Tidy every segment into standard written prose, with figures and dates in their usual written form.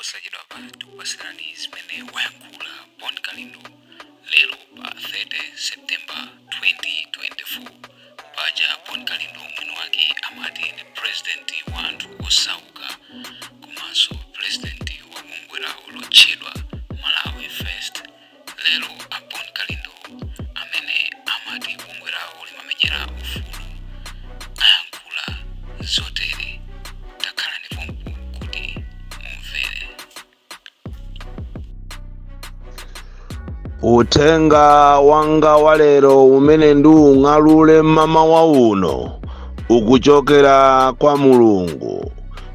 posachedwa pa tikupasirani zimene wayankhula Bon Kalindo lero pa 30 September 2024. Paja Bon Kalindo mwini wake amati ni president wa anthu osauka komanso president wa bungwe lawo lotchedwa Malawi First. Lero a Bon Kalindo amene amati bungwe lawo limamenyera ufulu ayankhula zotere. Takhalani pompo kuti mumvere. Uthenga wanga walero umene ndiung'alule mmawa uno ukuchokera kwa Mulungu,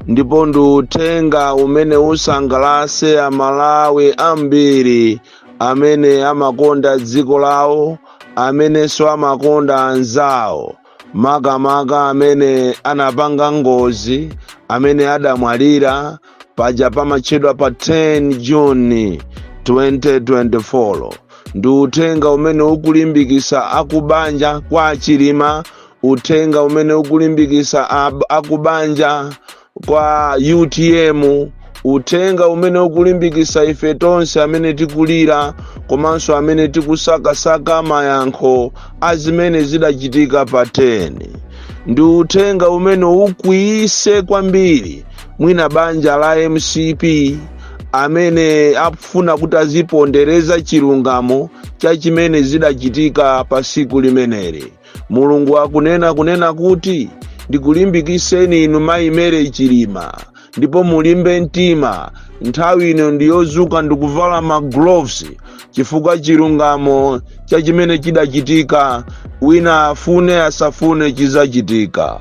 ndipo ndi uthenga umene usangalatse Amalawi ambiri amene amakonda dziko lawo, amenenso amakonda anzawo, makamaka amene anapanga ngozi, amene adamwalira paja pamatchedwa pa 10 June 2024. Ndi uthenga umene ukulimbikitsa akubanja kwa achilima, uthenga umene ukulimbikitsa akubanja kwa UTM, uthenga umene ukulimbikitsa ife tonse amene tikulira komanso amene tikusakasaka mayankho azimene zidachitika pa 10. Ndi uthenga umene ukwiyitse kwambiri mwina banja la MCP amene afuna kuti azipondereza chilungamo cha chimene zidachitika pa siku limeneli. Mulungu akunena kuti ndikulimbikitseni inu mayi Mary Chilima, ndipo mulimbe mtima. Nthawi ino ndiyozuka ndikuvala magloves chifukwa chilungamo cha chimene chidachitika, wina afune asafune chizachitika.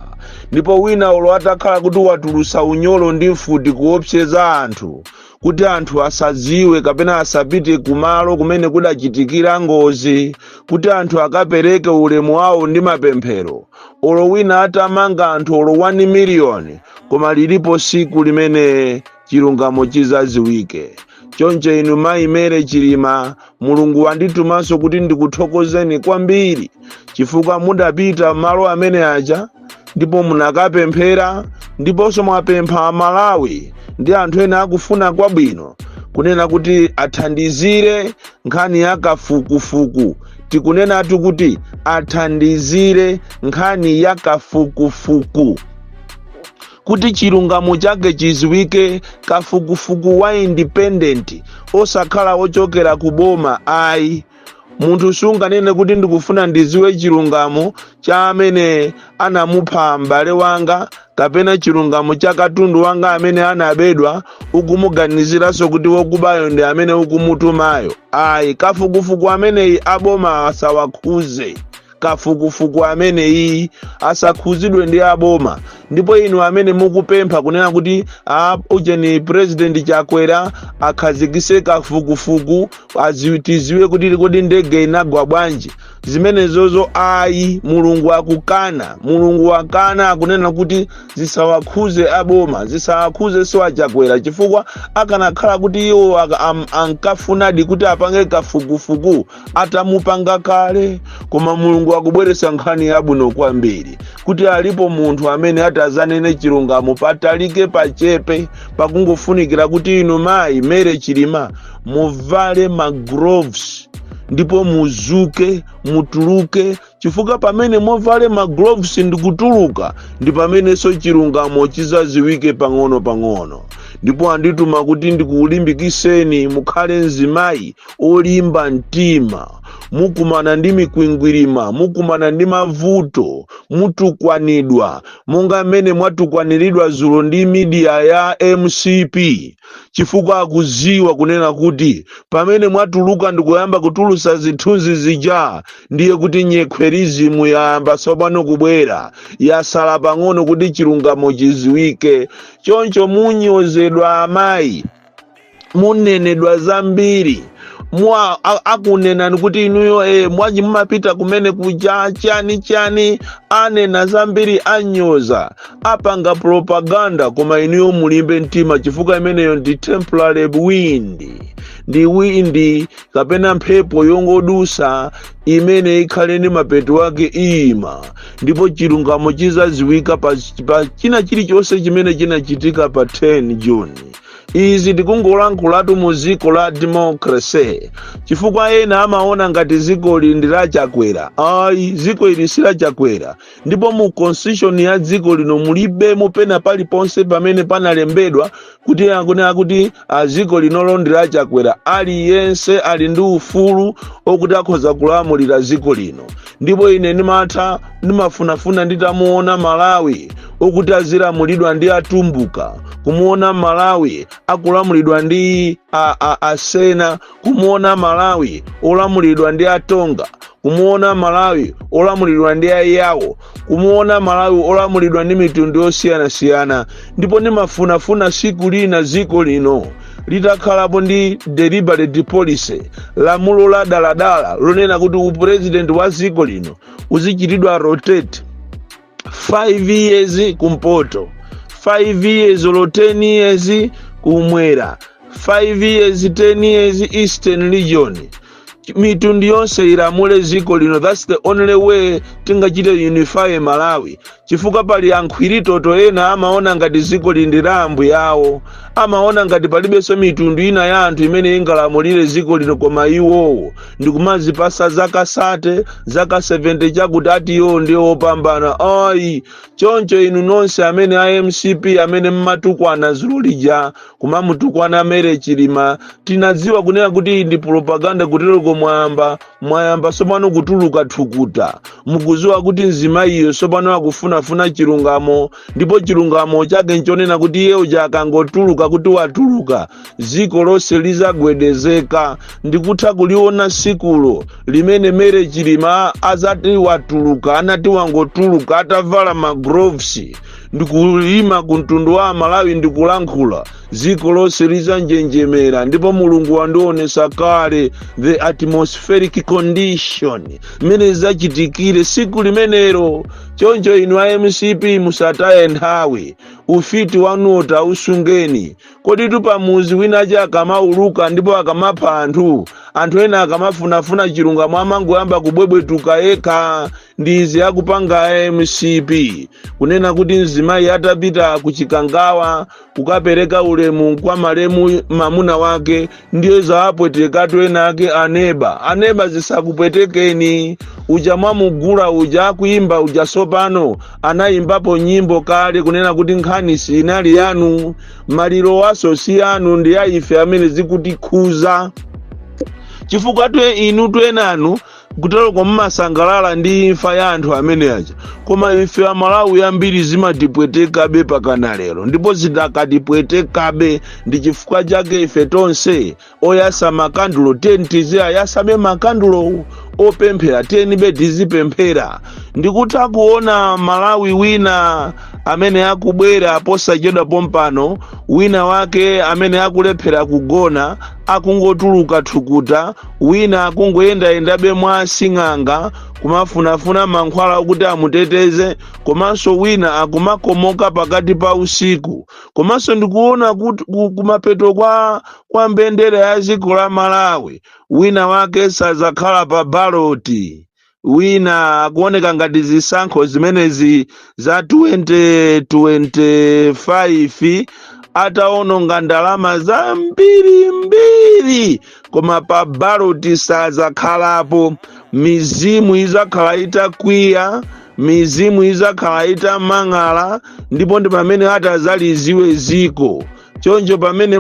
Ndipo wina ulo atakhala kuti watulutsa unyolo ndi mfuti kuopseza anthu, kuti anthu asadziwe kapena asapite kumalo kumene kudachitikira ngozi, kuti anthu akapereke ulemu wawo ndi mapemphero. Olo wina atamanga anthu olo 1 million, koma lilipo siku limene chilungamo chizadziwike. Choncho inu mayi Mary Chilima, Mulungu wanditumanso kuti ndikuthokozeni kwambiri chifukwa mudapita malo amene aja ndipo munakapemphera, ndiponso mwapempha Amalawi ndi anthu ena akufuna kwabwino kunena kuti athandizire nkhani ya kafukufuku. Tikunenatu kuti athandizire nkhani ya kafukufuku kuti chilungamo chake chidziwike. Kafukufuku wa independent osakhala wochokera kuboma ayi. Munthu sunganene kuti ndikufuna ndidziwe chilungamo cha amene anamupha m'bale wanga kapena chilungamo cha katundu wanga amene anabedwa ukumuganiziranso kuti wokubayo ndi amene ukumutumayo. Ayi, kafukufuku ameneyi aboma asawakhuze. Kafukufuku ameneyi asakhuzidwe ndi aboma. Ndipo inu amene mukupempha kunena kuti ujeni president Chakwera akhazikitse kafukufuku tidziwe kuti ndege inagwa bwanji, zimenezozo ayi. Mulungu akukana. Mulungu akana akunena kuti zisawakhuze aboma, zisawakhuze so Chakwera, chifukwa akanakhala kuti iwo ankafunadi kuti apange kafukufuku atamupanga kale. Koma Mulungu akubweretsa nkhani yabwino kwambiri kuti alipo munthu amene atazanene chilungamo patalike pachepe, pakungofunikira kuti inu mayi Mary Chilima muvale magloves ndipo muzuke mutuluke, chifukwa pamene muvale magloves ndikutuluka ndi pamenenso chilungamo chizadziwike pang'ono. Ndipo andituma kuti ndikulimbikitseni mukhale mzimayi olimba mtima. Mukumana ndi mikwingwirima, mukumana ndi mavuto, mutukwanidwa monga mmene mwatukwaniridwa dzulo ndi media ya MCP, chifukwa akudziwa kunena kuti pamene mwatuluka ndikuyamba kutulutsa zithunzi zija, ndiye kuti nyekhwerizimu yayamba tsopano kubwera, yasala pang'ono kuti chilungamo chidziwike. Choncho munyozedwa amayi, munenedwa zambiri. Akunena kuti inuyo mwaji mumapita kumene kuja chani anena zambiri, anyoza, apanga propaganda, koma inuyo mulimbe mtima chifukwa imeneyo ndi temporary wind. Ndi windi kapena mphepo yongodusa imene ikhale ndi mapeto wake ima, ndipo chilungamo chizadziwika pa china chilichonse chimene chinachitika pa 10 June. izi tikungolankhulatu mu dziko la democracy chifukwa ena amaona ngati dziko li ndi lachakwera. Ayi, dziko ili si lachakwera, ndipo mu constitution ya dziko lino mulibemo pena paliponse pamene panalembedwa kuti akunena kuti dziko linolo ndi lachakwera. Aliyense ali ndi ufulu okuti akhoza kulamulira dziko lino. Ndipo ine ndimafunafuna nditamuona Malawi okuti azilamulidwa ndi atumbuka, kumuona Malawi akulamulidwa ndi asena, kumuona Malawi olamulidwa ndi atonga, kumuona Malawi olamulidwa ndi ayawo, kumuona Malawi olamulidwa ndi mitundu yosiyanasiyana. Ndipo ndimafunafuna siku lina dziko lino litakhalapo ndi deliberate policy, lamulo la daladala lonena kuti upresident wa dziko lino uzichitidwa rotate 5 years kumpoto, 5 years or 10 years kumwera, 5 years 10 years Eastern region. Mitundu yonse ilamule dziko lino. That's the only way tingachite unify Malawi. Chifukwa pali ankhwiritoto ena amaona ngati dziko lindi la ambuyawo, amaona ngati palibenso mitundu ina ya anthu imene ingalamulire dziko lino, koma iwowo ndikumazipasa zaka 30 zaka 70 chakuti ati iwo ndiwo opambana. Ayi, choncho inu nonse amene IMCP amene mmatukwana zululija kumamutukwana Mere Chilima, tinadziwa kunena kuti ndi propaganda kutereko mwayamba sopano kutuluka thukuta, mukuziwa kuti nzima iyo sopano akufunafuna chilungamo, ndipo chilungamo chake nchonena kuti iye uja akangotuluka kuti watuluka dziko lonse lizagwedezeka. Ndikutha kuliona sikulo limene Mere Chilima azati watuluka, anati wangotuluka atavala magloves, ndikulima kumtundu wa Malawi ndikulankhula dziko lonse lizanjenjemera. Ndipo Mulungu wandionesa kale the atmospheric condition mene zachitikire siku limenero. Choncho inu IMCP musataye nthawi, ufiti wanuota usungeni. Kodi tupamuzi wina aja akamauluka ndipo akamapha anthu ena akamafunafuna chilungamo amangoyamba kubwebwetuka eka. Ndizi akupanga IMCP kunena kuti mzimayi atapita kuchikangawa kukapereka ulemu kwa malemu mamuna wake ndiye zaapwetekatu ena ake aneba zisakupwetekeni. Uja mwamugula uja akuimba uja sopano anayimbapo nyimbo kale kunena kuti nkhani si inali yanu, maliro waso si yanu, ndi ya ife amene zikutikhuza. Chifukwa inu enanu kutero kwa mmasangalala ndi imfa ya anthu amene aja, koma ife a Malawi ambiri zimatipwetekabe pakana lero. Ndipo zitakatipwetekabe ndi chifukwa chake ife tonse oyasa makandulo tiziya ayasame makandulo opemphera, tenibe tizipemphera. Ndikutha kuona Malawi wina amene akubwera posachedwa pompano, wina wake amene akulephera kugona akungotuluka thukuta, wina akungoyendayendabe mwa sing'anga kumafunafuna mankhwala okuti amuteteze, komanso wina akumakomoka pakati pa usiku. Komanso ndikuona kuti kumapeto kwa mbendera ya dziko la Malawi wina wake sazakhala pa baloti, wina akuoneka ngati zisankho zimenezi za 2025 ataononga ndalama za mbiri, koma pa baloti sazakhalapo. Mizimu izakhala itakwiya, mizimu izakhala itamang'ala, ndipo ndi pamene atazaliziwe ziko. Choncho pamene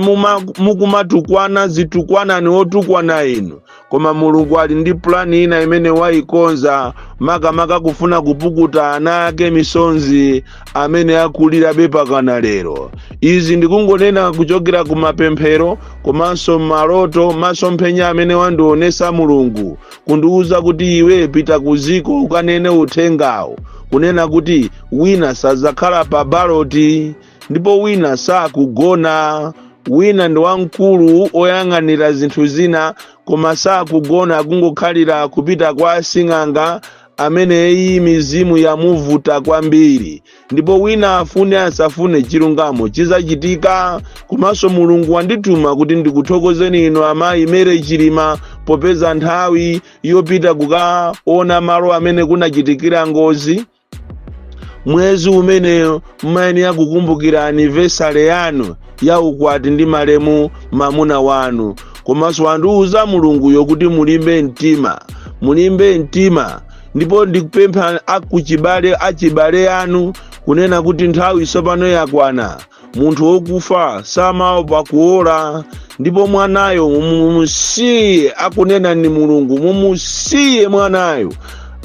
mukumatukwana zitukwanani otukwana inu, koma Mulungu ali ndi plani ina imene wayikonza, makamaka kufuna kupukuta ana ake misonzi amene akulirabe pakana lero. Izi ndikungonena kuchokera kumapemphero komanso maloto masomphenya amene wandionesa Mulungu kundiuza kuti iwe pita kuziko ukanene uthengawo kunena kuti wina sazakhala pa baloti, ndipo wina sakugona. Wina ndi wamkulu oyang'anira zinthu zina, koma sakugona kungokhalira kupita kwa sing'anga amene iyi mizimu yamuvuta kwambiri. Ndipo wina afune asafune chilungamo chizachitika. Komanso Mulungu wandituma kuti ndikuthokozeni inu amayi Mere Chilima popeza nthawi yopita kukaona malo amene kunachitikira ngozi, mwezi umene mmayenera kukumbukira anniversary yanu ya ukwati ndi malemu mamuna wanu. Komanso andiuza mulunguyo kuti mulimbe mtima ndipo ndikupempha achibale anu kunena kuti nthawi tsopano yakwana, munthu wokufa samaopa kuola, ndipo mwanayo mumusiye, akunena ni mulungu, mumusiye mwanayo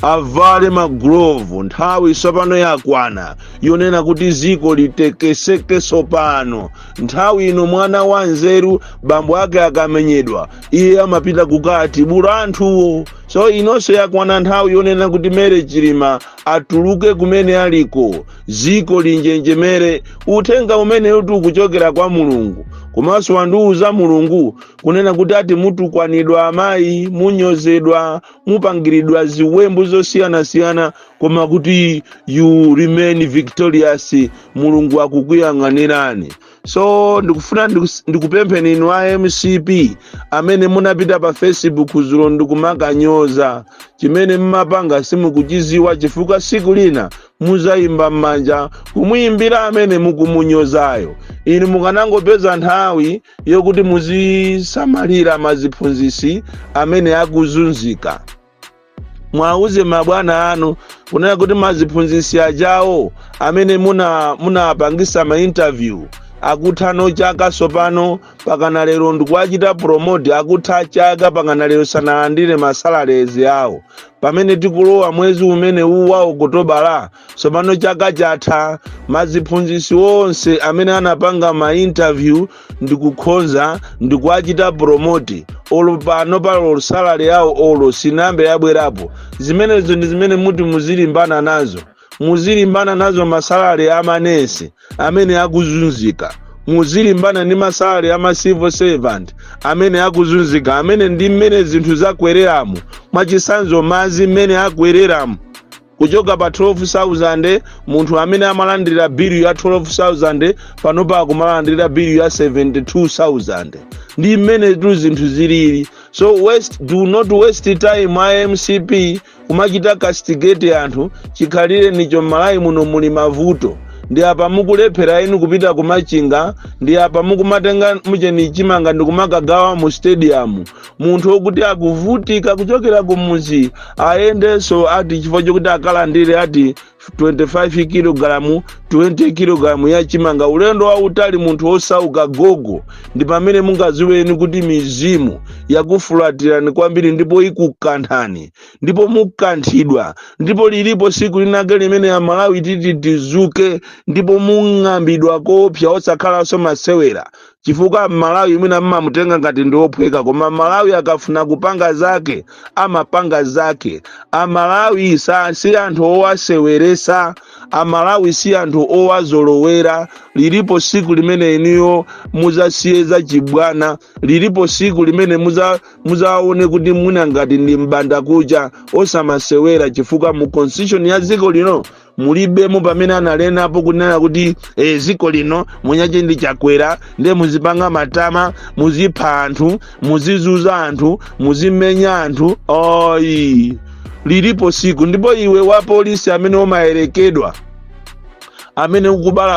avale magulovu, nthawi tsopano yakwana yonena kuti ziko litekeseke tsopano. Nthawi ino mwana wa nzeru bambo ake akamenyedwa iye amapita kukati bula anthuwo. So inonso yakwana nthawi yonena kuti mere Chilima atuluke kumene aliko, ziko linjenjemere, uthenga umene uti ukuchokera kwa mulungu. Komanso wandiuza mulungu kunena kuti ati mutukwanidwa amayi, munyozedwa, mupangiridwa ziwembu zosiyana-siyana, koma kuti you remain victorious, mulungu akukuyang'anirani. So ndikufuna ndikupempheni inu MCP amene munapita pa Facebook zulo ndikumakanyoza chimene mmapanga simukuchiziwa, chifukwa siku lina muzayimba m'manja kumuyimbira amene mukumunyozayo. Inu mukanangopeza nthawi yokuti muzisamalira maziphunzisi amene akuzunzika. Mwauze mabwana anu kunena kuti maziphunzisi ajawo amene munapangisa ma interview akuthano chaka sopano pakana lero ndikuachita promote, akutha chaka pakana lero sanalandire masalarizi awo. Pamene tikulowa mwezi umene wa Okutobala sopano chaka chatha, maziphunzisi onse amene anapanga ma interview ndikukhonza ndikuachita promote, olo pano palo salary yawo olo sinambe yabwerapo. Zimenezo ndi zimene muti muzilimbana nazo masalari amanesi amene akuzunzika, muzilimbana ndi masalari ama civil servant amene akuzunzika, amene ndi mmene zinthu zakwereramu, mwachisanzo mazi mmene akwereramu kuchoka pa 12,000 munthu amene amalandira bill ya 12,000 panopa akumalandira bill ya 72,000. Ndi mmene tu zinthu zilili. So do not waste time MCP kumachita castigate anthu, chikhalire nicho malayi muno muli mavuto. Ndi apa mukulephera inu kupita kumachinga, ndi apa mukumatenga mucheni chimanga ndikumakagawa mu stadium. Munthu wokuti akuvutika kuchokera kumuzi ayendenso ati chifukwa chokuti akalandire ati 25 kg 20 kg ya chimanga, ulendo wa utali, munthu osauka gogo. Ndi pamene mungaziweni kuti mizimu yakufulatirani kwambiri ndipo ikukanthani, ndipo mukanthidwa, ndipo lilipo siku linake limene ya Malawi titi tizuke, ndipo mung'ambidwa kopsa osakhalanso masewera. Chifukwa Malawi mwina mmamutenga ngati ndiophweka, koma Malawi akafuna kupanga zake amapanga zake. Amalawi si anthu owaseweresa, Amalawi si anthu owazolowera. Lilipo siku limene iniyo muzasiyeza chibwana, lilipo siku limene muzaone kuti mwina ngati ndi mbanda kucha osamasewera, chifukwa mu constitution ya ziko lino mulibemo pamene analenapo kunena kuti ziko lino munyache ndi chakwera, ndiye muzipanga matama, muzipha anthu, muzizuza anthu, muzimenya anthu. Lilipo siku ndipo iwe wa polisi amene umayerekedwa, amene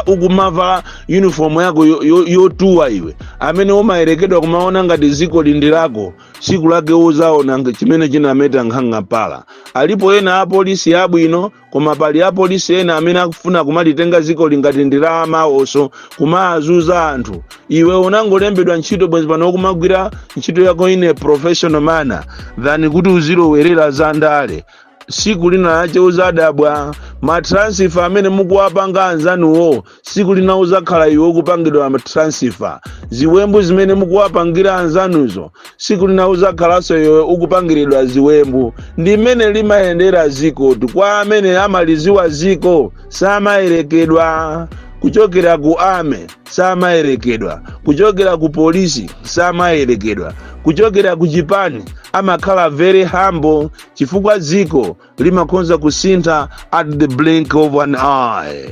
ukumavala uniform yako yotuwa, iwe amene umayerekedwa kumaona ngati ziko lindilako, siku lake uzaona chimene chinameta nkhanga pala. Alipo ena a polisi abwino, koma pali a polisi ena amene akufuna kumalitenga ziko lingati ndilama oso kumazuza anthu. Iwe unangolembedwa ntchito bwenzi pano kumagwira ntchito yako ine professional manner than kuti uzilowerera za ndale. Siku lina ache uzadabwa, matransfer amene mukuwapanga anzanuwo siku lina uzakhala iwe kupangidwa matransfer. Ziwembu zimene mukuwapangira anzanuzo siku lina uzakhalanso iwe ukupangiridwa ziwembu. Ndi mmene limayendera ziko, kwa amene amaliziwa ziko samayerekedwa. Kuchokera ku ame samayerekedwa, kuchokera ku polisi samayerekedwa, kuchokera ku chipani amakhala very humble, chifukwa ziko limakonza kusintha at the blink of an eye.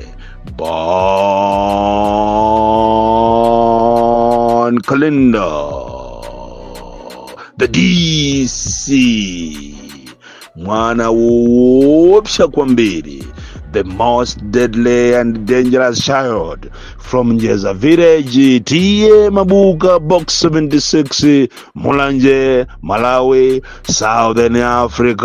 Born calendar, the DC, mwana wopsa kwambiri, the most deadly and dangerous child from Njeza Village, Tiye Mabuka, Box 76, Mulanje, Malawi, Southern Africa.